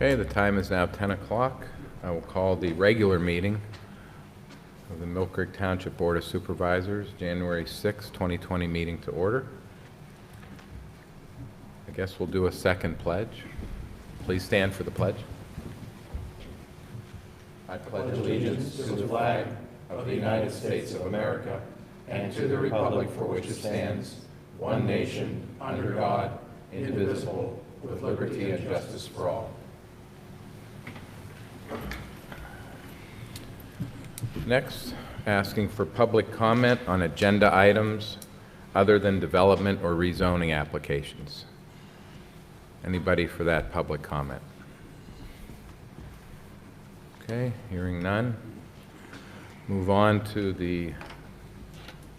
Okay, the time is now 10 o'clock. I will call the regular meeting of the Millcreek Township Board of Supervisors, January 6, 2020 meeting to order. I guess we'll do a second pledge. Please stand for the pledge. I pledge allegiance to the flag of the United States of America and to the republic for which it stands, one nation, under God, indivisible, with liberty and justice for all. Next, asking for public comment on agenda items other than development or rezoning applications. Anybody for that public comment? Okay, hearing none. Move on to the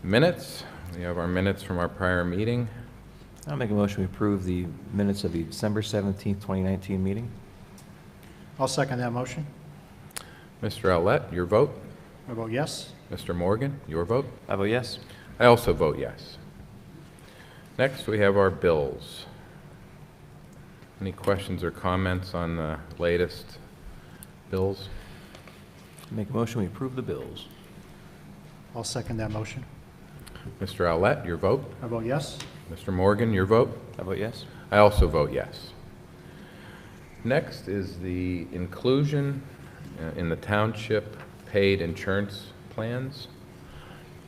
minutes. We have our minutes from our prior meeting. I'll make a motion to approve the minutes of the December 17th, 2019 meeting. I'll second that motion. Mr. Outlet, your vote? I vote yes. Mr. Morgan, your vote? I vote yes. I also vote yes. Next, we have our bills. Any questions or comments on the latest bills? Make a motion we approve the bills. I'll second that motion. Mr. Outlet, your vote? I vote yes. Mr. Morgan, your vote? I vote yes. I also vote yes. Next is the inclusion in the township paid insurance plans.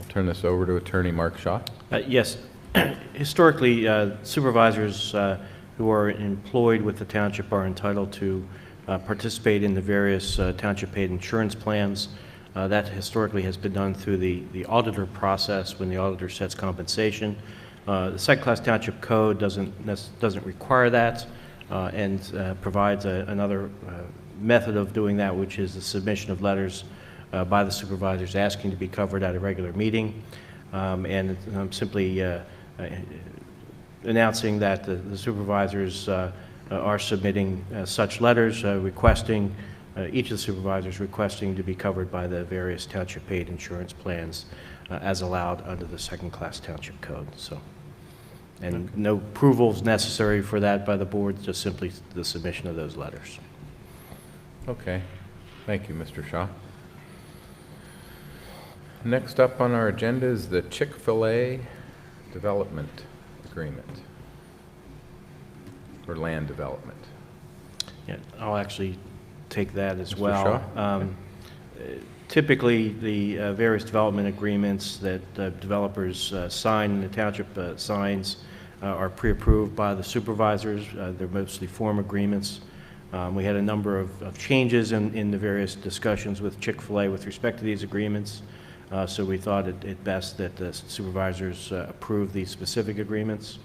I'll turn this over to Attorney Mark Shaw. Yes. Historically, supervisors who are employed with the township are entitled to participate in the various township paid insurance plans. That historically has been done through the auditor process when the auditor sets compensation. The second-class township code doesn't require that and provides another method of doing that, which is the submission of letters by the supervisors asking to be covered at a regular meeting. And I'm simply announcing that the supervisors are submitting such letters requesting, each of the supervisors requesting to be covered by the various township paid insurance plans as allowed under the second-class township code. So, and okay. No approvals necessary for that by the board, just simply the submission of those letters. Okay. Thank you, Mr. Shaw. Next up on our agenda is the Chick-fil-A development agreement, or land development. Yeah, I'll actually take that as Mr. well. Shaw? Typically, the various development agreements that developers sign and the township signs are pre-approved by the supervisors. They're mostly form agreements. We had a number of changes in the various discussions with Chick-fil-A with respect to these agreements. So we thought it best that the supervisors approve these specific agreements.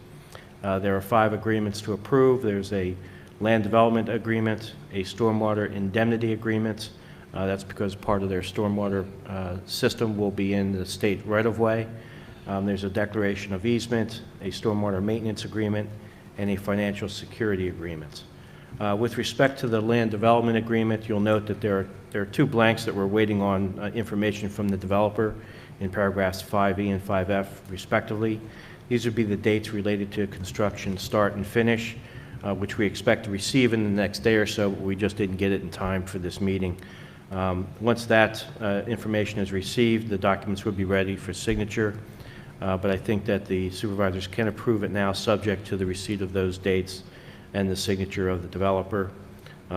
There are 5 agreements to approve. There's a land development agreement, a stormwater indemnity agreement. That's because part of their stormwater system will be in the state right-of-way. There's a declaration of easement, a stormwater maintenance agreement, and a financial security agreement. With respect to the land development agreement, you'll note that there are 2 blanks that we're waiting on information from the developer in paragraphs 5E and 5F respectively. These would be the dates related to construction start and finish, which we expect to receive in the next day or so, but we just didn't get it in time for this meeting. Once that information is received, the documents would be ready for signature, but I think that the supervisors can approve it now subject to the receipt of those dates and the signature of the developer.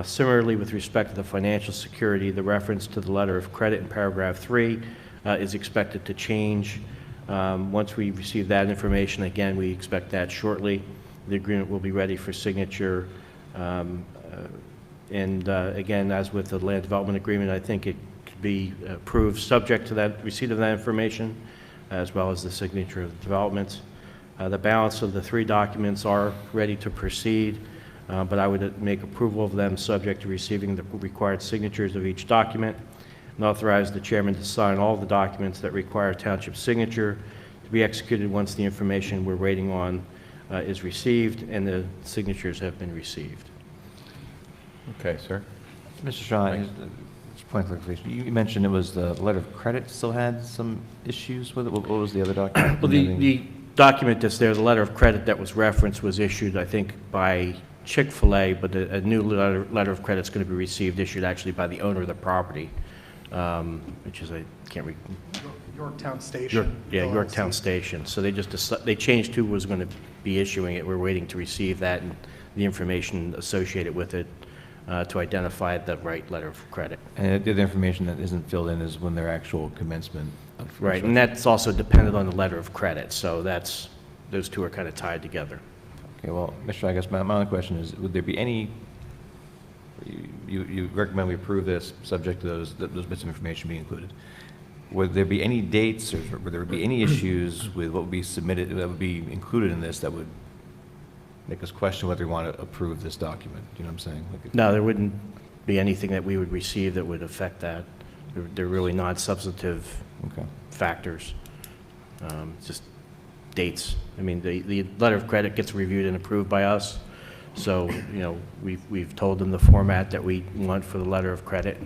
Similarly, with respect to the financial security, the reference to the letter of credit in paragraph 3 is expected to change. Once we receive that information, again, we expect that shortly. The agreement will be ready for signature. Again, as with the land development agreement, I think it could be approved subject to that receipt of that information, as well as the signature of the development. The balance of the 3 documents are ready to proceed, but I would make approval of them subject to receiving the required signatures of each document, and authorize the chairman to sign all the documents that require township signature to be executed once the information we're waiting on is received and the signatures have been received. Okay, sir. Mr. Shaw, just a point of clarification. You mentioned it was the letter of credit still had some issues with it. What was the other document? Well, the document that's there, the letter of credit that was referenced, was issued, I think, by Chick-fil-A, but a new letter of credit is going to be received, issued actually by the owner of the property, which is, I can't read. Yorktown Station. Yorktown Station. So they changed who was going to be issuing it. We're waiting to receive that and the information associated with it to identify the right letter of credit. And the other information that isn't filled in is when their actual commencement of Right, construction. and that's also dependent on the letter of credit, so those two are kind of tied together. Okay, well, Mr. I guess my only question is, would there be any, you recommend we approve this subject to those bits of information being included? Would there be any dates, or would there be any issues with what would be submitted, that would be included in this, that would make us question whether we want to approve this document? Do you know what I'm saying? Like, No, there wouldn't be anything that we would receive that would affect that. They're really non-substantive okay. factors, just dates. I mean, the letter of credit gets reviewed and approved by us, so, you know, we've told them the format that we want for the letter of credit.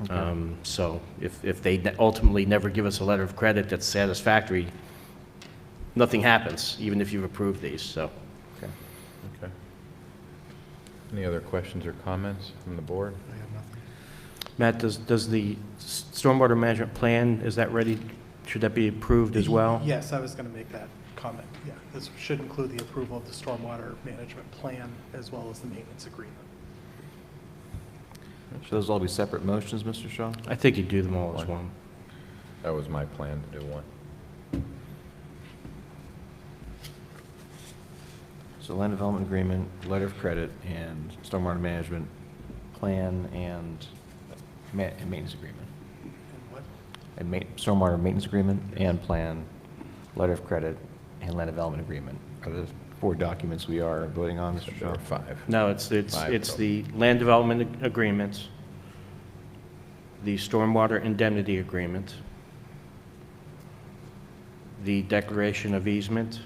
Okay. So if they ultimately never give us a letter of credit that's satisfactory, nothing happens, even if you've approved these, so. Okay. Okay. Any other questions or comments from the board? I have nothing. Matt, does the stormwater management plan, is that ready? Should that be approved as well? Yes, I was going to make that comment. Yeah, this should include the approval of the stormwater management plan as well as the maintenance agreement. Should those all be separate motions, Mr. Shaw? I think you do them all as one. That was my plan to do one. So land development agreement, letter of credit, and stormwater management plan, and maintenance agreement. And what? And stormwater maintenance agreement and plan, letter of credit, and land development agreement are the 4 documents we are voting on, Mr. There Shaw. are 5. No, it's Five the land development agreement, the stormwater indemnity agreement, the declaration of easement,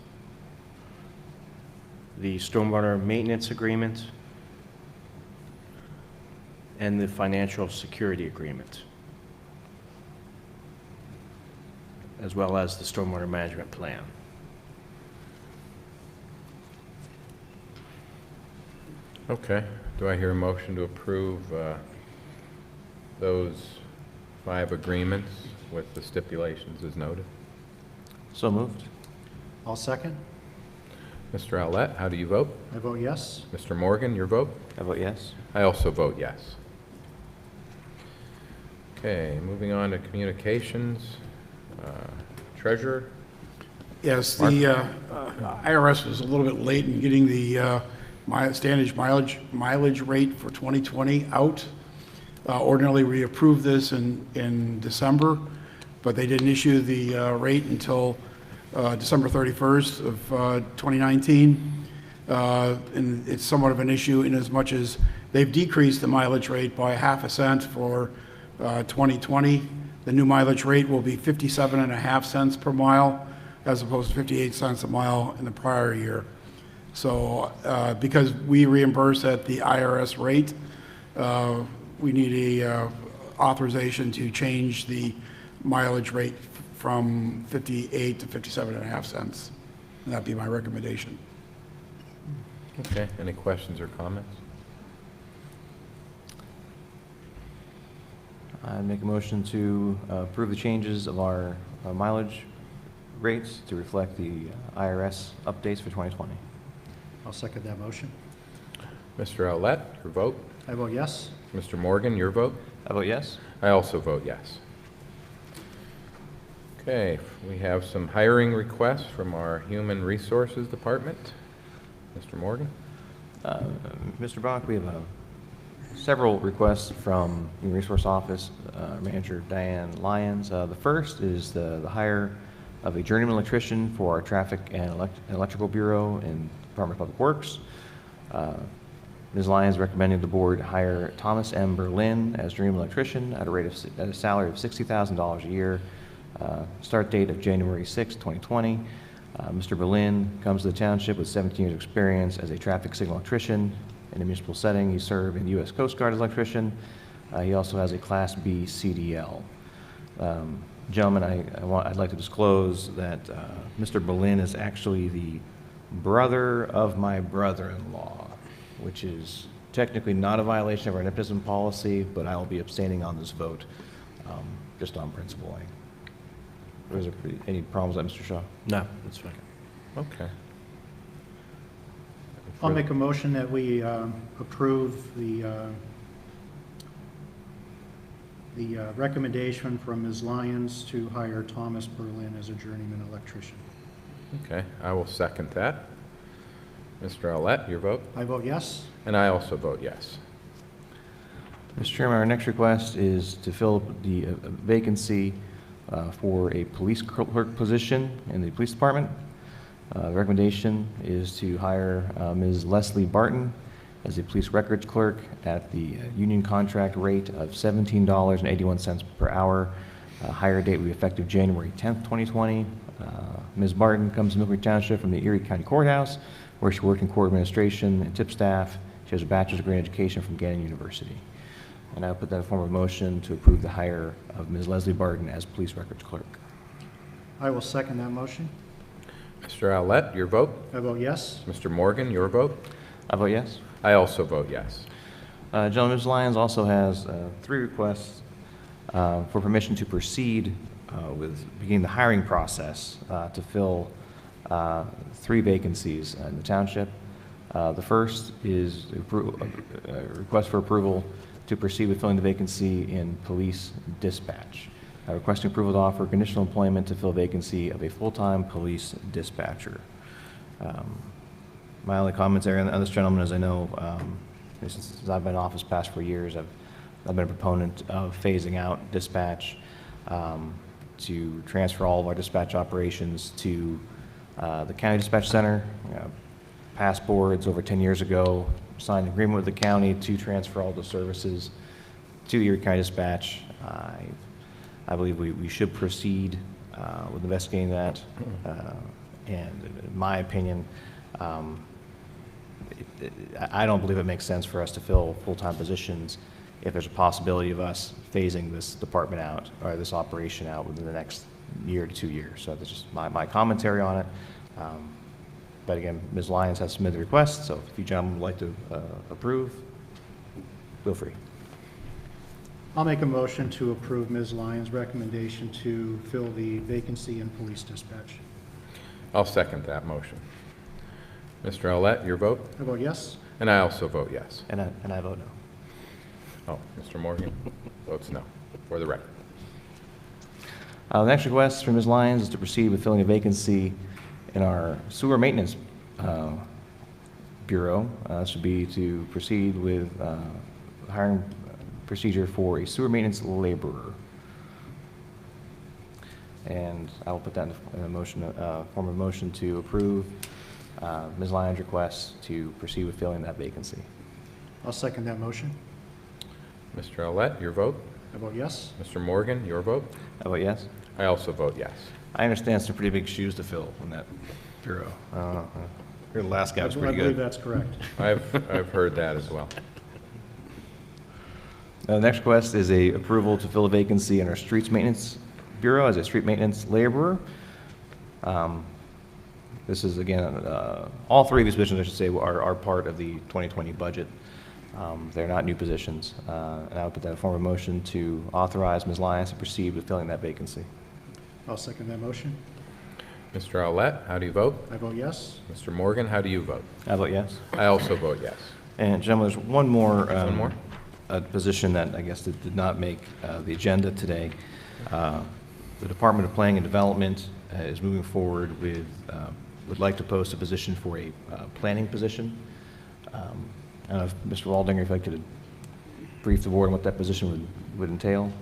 the stormwater maintenance agreement, and the financial security agreement, as well as the stormwater management plan. Okay. Do I hear a motion to approve those 5 agreements with the stipulations as noted? So moved. I'll second. Mr. Owlett, how do you vote? I vote yes. Mr. Morgan, your vote? I vote yes. I also vote yes. Okay, moving on to communications. Treasurer? Yes, the IRS was a little bit late in getting the standard mileage rate for 2020 out. Ordinarily, we approved this in December, but they didn't issue the rate until December 31st of 2019. And it's somewhat of an issue in as much as they've decreased the mileage rate by ½ cent for 2020. The new mileage rate will be 57.5 cents per mile, as opposed to 58 cents a mile in the prior year. So because we reimburse at the IRS rate, we need a authorization to change the mileage rate from 58 to 57.5 cents. And that'd be my recommendation. Okay, any questions or comments? I make a motion to approve the changes of our mileage rates to reflect the IRS updates for 2020. I'll second that motion. Mr. Owlett, your vote? I vote yes. Mr. Morgan, your vote? I vote yes. I also vote yes. Okay, we have some hiring requests from our Human Resources Department. Mr. Morgan? Mr. Bach, we have several requests from the Resource Office Manager Diane Lyons. The first is the hire of a journeyman electrician for our Traffic and Electrical Bureau in Department of Public Works. Ms. Lyons recommending the board hire Thomas M. Berlin as journeyman electrician at a salary of $60,000 a year. Start date of January 6, 2020. Mr. Berlin comes to the township with 17 years' experience as a traffic signal electrician in a municipal setting. He served in the U.S. Coast Guard as electrician. He also has a Class B CDL. Gentlemen, I'd like to disclose that Mr. Berlin is actually the brother of my brother-in-law. which is technically not a violation of our nepotism policy, but I will be abstaining on this vote, just on principle. Any problems with that, Mr. Shaw? No, that's fine. Okay. I'll make a motion that we approve the recommendation from Ms. Lyons to hire Thomas Berlin as a journeyman electrician. Okay, I will second that. Mr. Olet, your vote? I vote yes. And I also vote yes. Mr. Chairman, our next request is to fill the vacancy for a police clerk position in the police department. The recommendation is to hire Ms. Leslie Barton as a police records clerk at the union contract rate of $17.81 per hour. Hire date will be effective January 10th, 2020. Ms. Barton comes to Millcreek Township from the Erie County Courthouse, where she worked in court administration and tip staff. She has a bachelor's degree in education from Gannon University. And I'll put that in form of motion to approve the hire of Ms. Leslie Barton as police records clerk. I will second that motion. Mr. Olet, your vote? I vote yes. Mr. Morgan, your vote? I vote yes. I also vote yes. Gentlemen, Ms. Lyons also has 3 requests for permission to proceed with beginning the hiring process to fill 3 vacancies in the township. The first is a request for approval to proceed with filling the vacancy in police dispatch. Requesting approval to offer conditional employment to fill a vacancy of a full-time police dispatcher. My only commentary on this gentleman is I know since I've been in office past 4 years, I've been a proponent of phasing out dispatch to transfer all of our dispatch operations to the county dispatch center. Past boards over 10 years ago signed an agreement with the county to transfer all the services to Erie County Dispatch. I believe we should proceed with investigating that. And in my opinion, I don't believe it makes sense for us to fill full-time positions if there's a possibility of us phasing this department out or this operation out within the next year to 2 years. So that's just my commentary on it. But again, Ms. Lyons has submitted the request, so if you gentlemen would like to approve, feel free. I'll make a motion to approve Ms. Lyons' recommendation to fill the vacancy in police dispatch. I'll second that motion. Mr. Olet, your vote? I vote yes. And I also vote yes. And I vote no. Oh, Mr. Morgan votes no, for the record. The next request from Ms. Lyons is to proceed with filling a vacancy in our sewer maintenance bureau. This would be to proceed with hiring procedure for a sewer maintenance laborer. And I will put that in a motion, form of motion to approve Ms. Lyons' request to proceed with filling that vacancy. I'll second that motion. Mr. Olet, your vote? I vote yes. Mr. Morgan, your vote? I vote yes. I also vote yes. I understand some pretty big shoes to fill in that bureau. Your last guy was I pretty believe good. that's correct. I've heard that as well. The next request is a approval to fill a vacancy in our streets maintenance bureau as a street maintenance laborer. This is, again, all 3 of these positions, I should say, are part of the 2020 budget. They're not new positions. And I would put that in form of motion to authorize Ms. Lyons to proceed with filling that vacancy. I'll second that motion. Mr. Olet, how do you vote? I vote yes. Mr. Morgan, how do you vote? I vote yes. I also vote yes. And gentlemen, there's one more, One more? a position that I guess that did not make the agenda today. The Department of Planning and Development is moving forward with, would like to post a position for a planning position. I don't know if Mr. Waldinger, if I could brief the board on what that position would entail.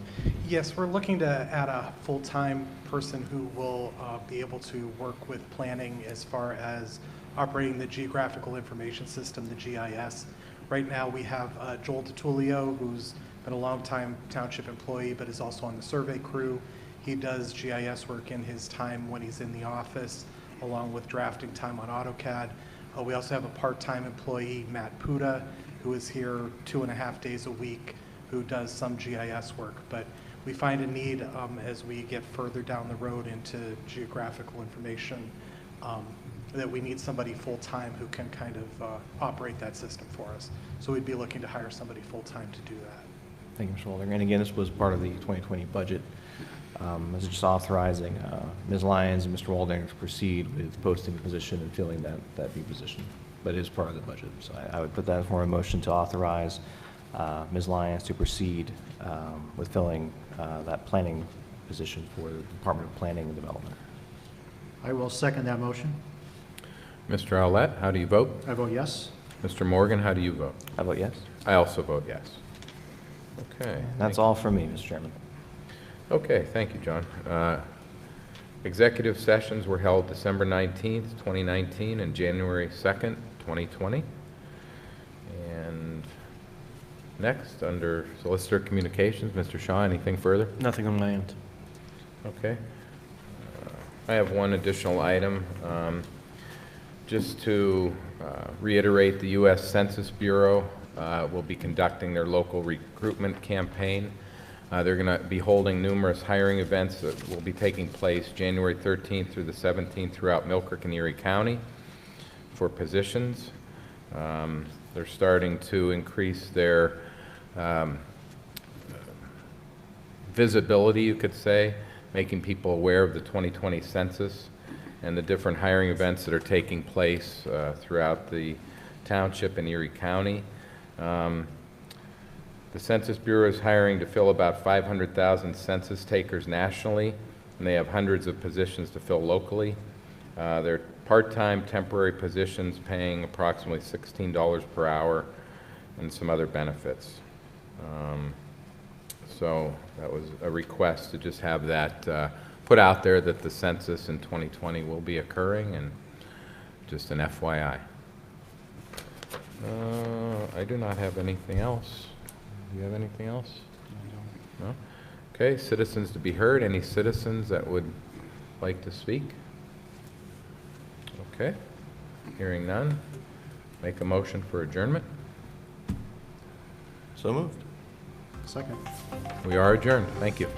Yes, we're looking to add a full-time person who will be able to work with planning as far as operating the Geographical Information System, the GIS. Right now, we have Joel DiTullio, who's been a long-time township employee, but is also on the survey crew. He does GIS work in his time when he's in the office, along with drafting time on AutoCAD. We also have a part-time employee, Matt Puda, who is here 2.5 days a week, who does some GIS work. But we find a need as we get further down the road into geographical information that we need somebody full-time who can kind of operate that system for us. So we'd be looking to hire somebody full-time to do that. Thank you, Mr. Waldron. And again, this was part of the 2020 budget. This is just authorizing Ms. Lyons and Mr. Waldron to proceed with posting the position and filling that new position. But it is part of the budget. So I would put that in form of a motion to authorize Ms. Lyons to proceed with filling that planning position for the Department of Planning and Development. I will second that motion. Mr. Owlett, how do you vote? I vote yes. Mr. Morgan, how do you vote? I vote yes. I also vote yes. Okay. That's all from me, Mr. Chairman. Okay, thank you, John. Executive sessions were held December 19th, 2019, and January 2nd, 2020. And next, under Solicitor Communications, Mr. Shaw, anything further? Nothing on my end. Okay. I have one additional item. Just to reiterate, the U.S. Census Bureau will be conducting their local recruitment campaign. They're going to be holding numerous hiring events that will be taking place January 13th through the 17th throughout Millcreek and Erie County for positions. They're starting to increase their visibility, you could say, making people aware of the 2020 census and the different hiring events that are taking place throughout the township and Erie County. The Census Bureau is hiring to fill about 500,000 census takers nationally, and they have hundreds of positions to fill locally. They're part-time temporary positions paying approximately $16 per hour and some other benefits. So that was a request to just have that put out there, that the census in 2020 will be occurring, and just an FYI. I do not have anything else. Do you have anything else? No? Okay, citizens to be heard. Any citizens that would like to speak? Okay, hearing none. Make a motion for adjournment. So moved. Second. We are adjourned. Thank you.